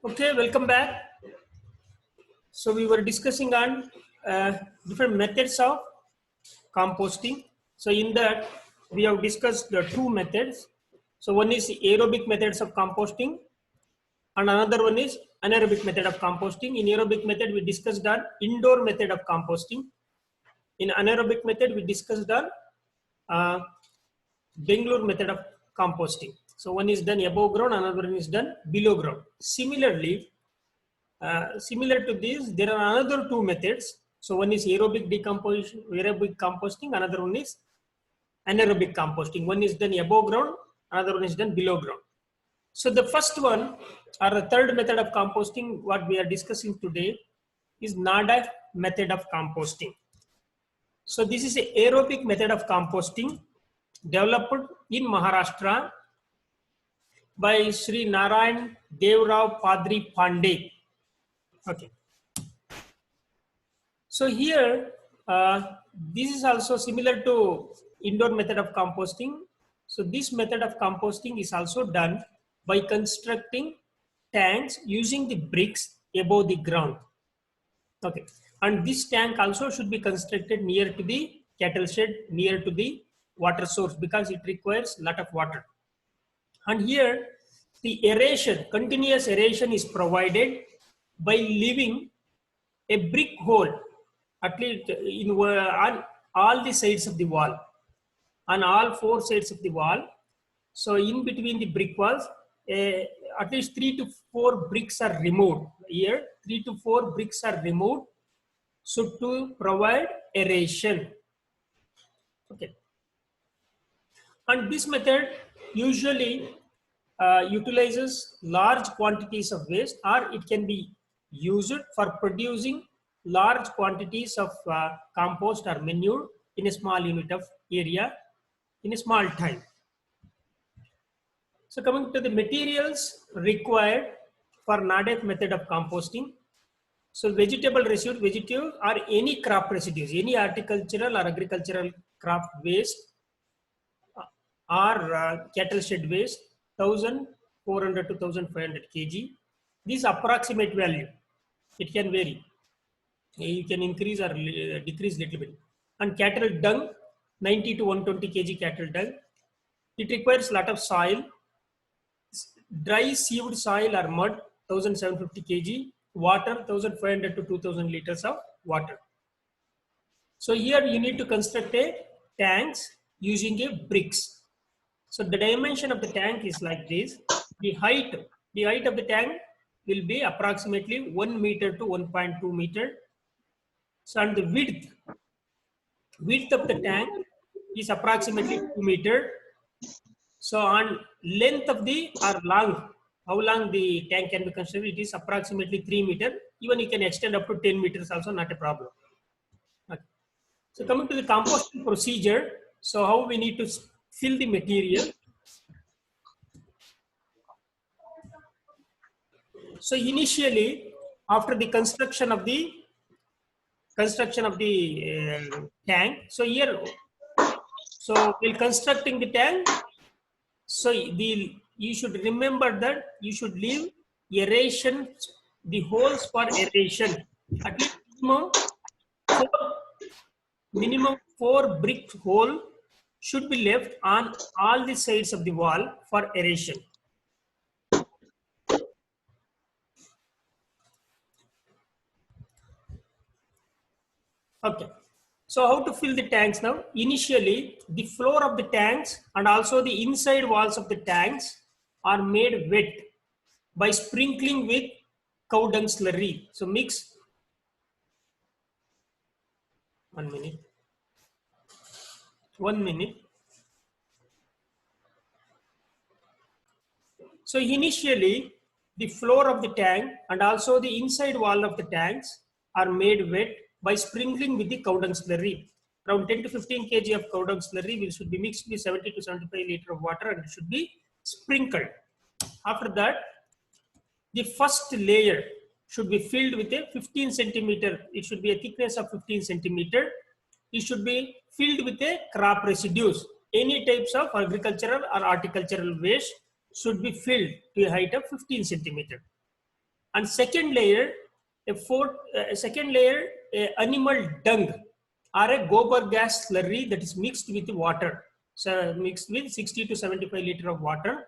Okay, welcome back. So we were discussing on different methods of composting. So in that we have discussed the two methods. So one is aerobic methods of composting and another one is anaerobic method of composting. In aerobic method we discussed on indoor method of composting. In anaerobic method we discussed on uh, Bangalore method of composting. So one is done above ground, another one is done below ground. Similar to this, there are another two methods. So one is aerobic decomposition, aerobic composting, another one is anaerobic composting. One is done above ground, another one is done below ground. So the first one or the third method of composting, what we are discussing today, is NADA method of composting. So this is an aerobic method of composting developed in Maharashtra by Sri Narayan Devrao Padri Pandey. Okay. So here, this is also similar to indoor method of composting. So this method of composting is also done by constructing tanks using the bricks above the ground. Okay. And this tank also should be constructed near to the cattle shed, near to the water source because it requires a lot of water. And here, the aeration, continuous aeration is provided by leaving a brick hole at least on all the sides of the wall, on all four sides of the wall. So in between the brick walls, at least 3 to 4 bricks are removed. Here, 3 to 4 bricks are removed, so to provide aeration. Okay. And this method usually utilizes large quantities of waste, or it can be used for producing large quantities of compost or manure in a small unit of area in a small time. So coming to the materials required for NADEF method of composting. So vegetable residues or any crop residues, any horticultural or agricultural crop waste or cattle shed waste, 1400 to 1500 kg. This approximate value, it can vary. You can increase or decrease little bit. And cattle dung, 90 to 120 kg cattle dung. It requires a lot of soil. Dry sieved soil or mud, 1750 kg. Water, 1500 to 2000 liters of water. So here you need to construct a tanks using a bricks. So the dimension of the tank is like this. The height of the tank will be approximately 1 meter to 1.2 meter. So and the width of the tank is approximately 2 meter. So on length of the or long, how long the tank can be constructed, it is approximately 3 meter. Even you can extend up to 10 meters also, not a problem. Okay. So coming to the composting procedure, so how we need to fill the material. So initially, after the construction of the tank, so here, so while constructing the tank, so you should remember that you should leave aeration, the holes for aeration, at least minimum 4 brick hole should be left on all the sides of the wall for aeration. Okay. So how to fill the tanks now? Initially, the floor of the tanks and also the inside walls of the tanks are made wet by sprinkling with cow dung slurry. So mix. 1 minute. 1 minute. So initially, the floor of the tank and also the inside wall of the tanks are made wet by sprinkling with the cow dung slurry. Around 10 to 15 kg of cow dung slurry should be mixed with 70 to 75 liter of water and it should be sprinkled. After that, the first layer should be filled with a 15 centimeter. It should be a thickness of 15 centimeter. It should be filled with a crop residues. Any types of agricultural or horticultural waste should be filled to a height of 15 centimeter. And second layer, second layer, animal dung or a gobar gas slurry that is mixed with water. So mixed with 60 to 75 liter of water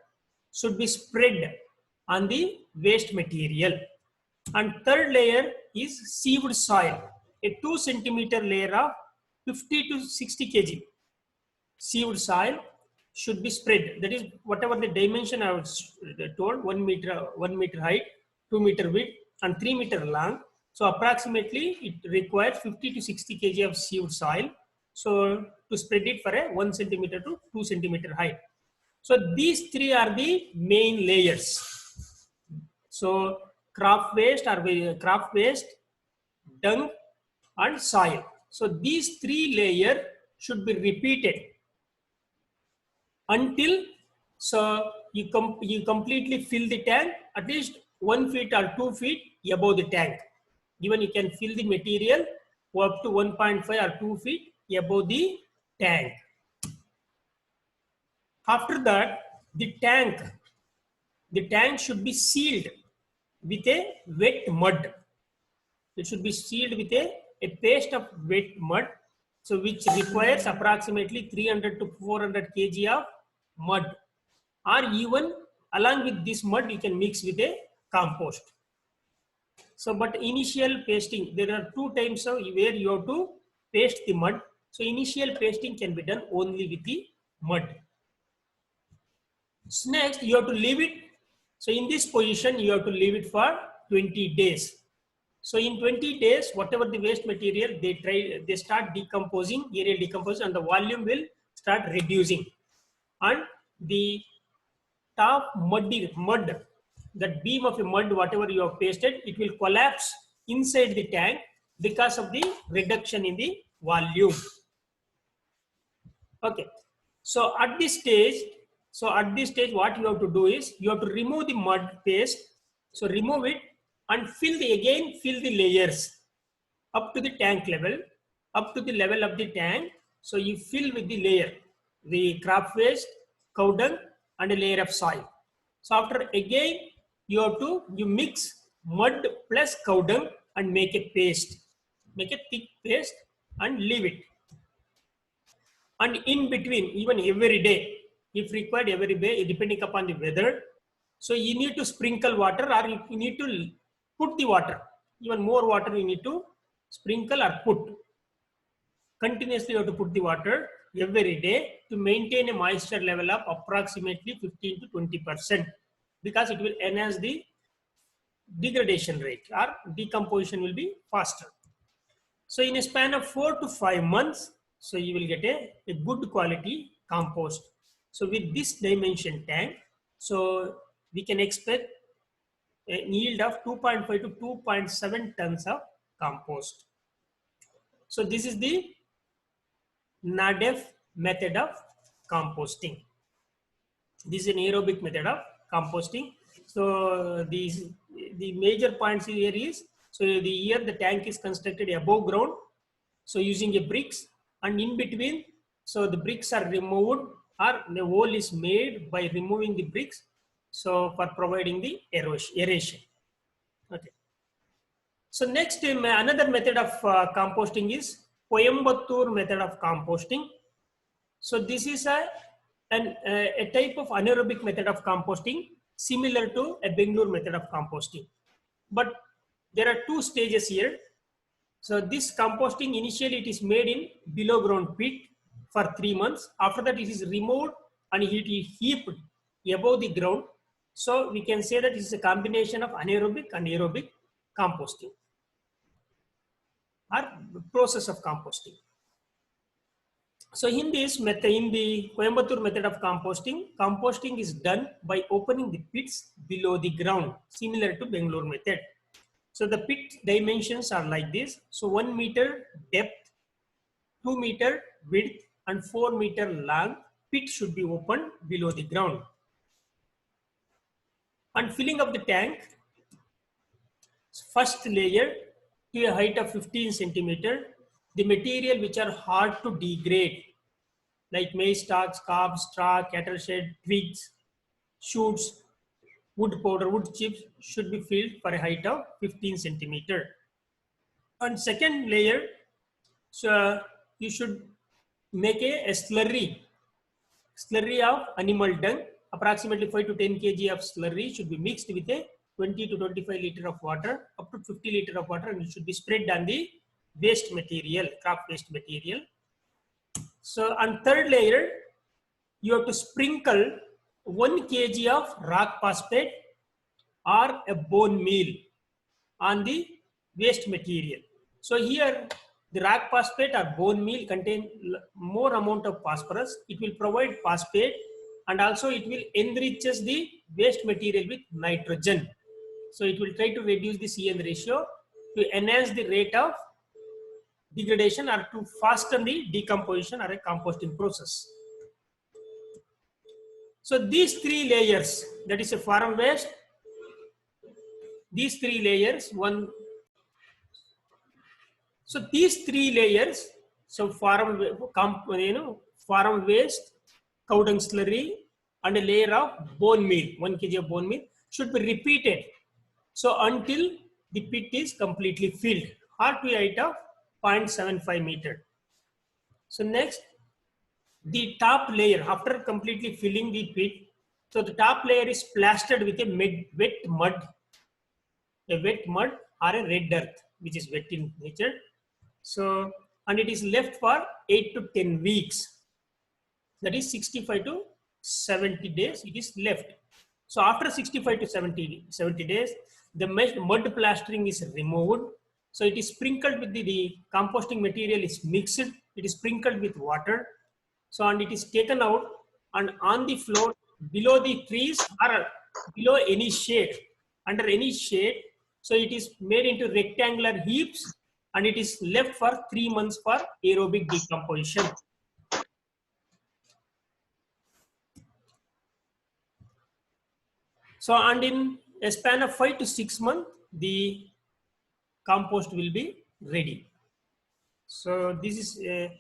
should be spread on the waste material. And third layer is sieved soil, a 2 centimeter layer of 50 to 60 kg sieved soil should be spread. That is whatever the dimension I was told, 1 meter height, 2 meter width, and 3 meter long. So approximately it requires 50 to 60 kg of sieved soil. So to spread it for a 1 centimeter to 2 centimeter height. So these three are the main layers. So crop waste, dung, and soil. So these three layers should be repeated until you completely fill the tank at least 1 feet or 2 feet above the tank. Even you can fill the material up to 1.5 or 2 feet above the tank. After that, the tank should be sealed with a wet mud. It should be sealed with a paste of wet mud, so which requires approximately 300 to 400 kg of mud, or even along with this mud you can mix with a compost. So but initial pasting, there are two times of where you have to paste the mud. So initial pasting can be done only with the mud. So next you have to leave it. So in this position you have to leave it for 20 days. So in 20 days, whatever the waste material, they start decomposing, aerial decomposition, and the volume will start reducing. And the top mud, that beam of a mud, whatever you have pasted, it will collapse inside the tank because of the reduction in the volume. Okay. So at this stage, what you have to do is you have to remove the mud paste. So remove it and fill the layers up to the tank level, up to the level of the tank. So you fill with the layer, the crop waste, cow dung, and a layer of soil. So after again you mix mud plus cow dung and make a paste, make a thick paste and leave it. And in between, even every day, if required every day, depending upon the weather, so you need to sprinkle water, or you need to put the water, even more water you need to sprinkle or put. Continuously you have to put the water every day to maintain a moisture level of approximately 15 to 20%, because it will enhance the degradation rate, or decomposition will be faster. So in a span of 4 to 5 months, so you will get a good quality compost. So with this dimension tank, so we can expect a yield of 2.5 to 2.7 tons of compost. So this is the NADEF method of composting. This is an aerobic method of composting. So the major points here is, so the tank is constructed above ground, so using a bricks, and in between, so the bricks are removed, or the hole is made by removing the bricks, so for providing the aeration. Okay. So next, another method of composting is Coimbatore method of composting. So this is a type of anaerobic method of composting similar to a Bangalore method of composting. But there are two stages here. So this composting, initially it is made in below ground pit for 3 months. After that it is removed and it is heaped above the ground. So we can say that it is a combination of anaerobic and aerobic composting, or process of composting. So in this method, in the Coimbatore method of composting, composting is done by opening the pits below the ground, similar to Bangalore method. So the pit dimensions are like this. So 1 meter depth, 2 meter width, and 4 meter long pit should be opened below the ground. And filling of the tank, first layer to a height of 15 centimeter, the material which are hard to degrade, like maize stalks, cobs, straw, cattle shed, twigs, shoots, wood powder, wood chips should be filled for a height of 15 centimeter. On second layer, so you should make a slurry of animal dung. Approximately 5 to 10 kg of slurry should be mixed with a 20 to 25 liter of water, up to 50 liter of water, and it should be spread on the waste material, crop waste material. So on third layer, you have to sprinkle 1 kg of rock phosphate or a bone meal on the waste material. So here the rock phosphate or bone meal contain more amount of phosphorus. It will provide phosphate and also it will enriches the waste material with nitrogen. So it will try to reduce the CN ratio to enhance the rate of degradation or to fasten the decomposition or a composting process. So these three layers, that is a farm waste, these three layers, so these three layers, so farm waste, cow dung slurry, and a layer of bone meal, 1 kg of bone meal should be repeated. So until the pit is completely filled, or to a height of 0.75 meter. So next, the top layer, after completely filling the pit, so the top layer is plastered with a wet mud or a red earth, which is wet in nature. So, and it is left for 8 to 10 weeks. That is 65 to 70 days it is left. So after 65 to 70 days, the mud plastering is removed. So it is sprinkled with the composting material is mixed. It is sprinkled with water. So and it is taken out and on the floor below the trees or below any shade, under any shade. So it is made into rectangular heaps and it is left for 3 months for aerobic decomposition. So and in a span of 5 to 6 months, the compost will be ready. So this is a,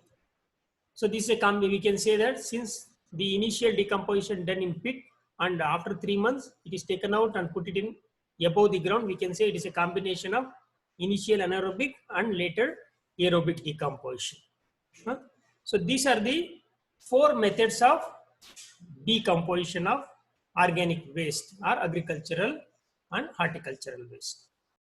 we can say that since the initial decomposition done in pit and after 3 months it is taken out and put it in above the ground, we can say it is a combination of initial anaerobic and later aerobic decomposition. So these are the 4 methods of decomposition of organic waste or agricultural and horticultural waste.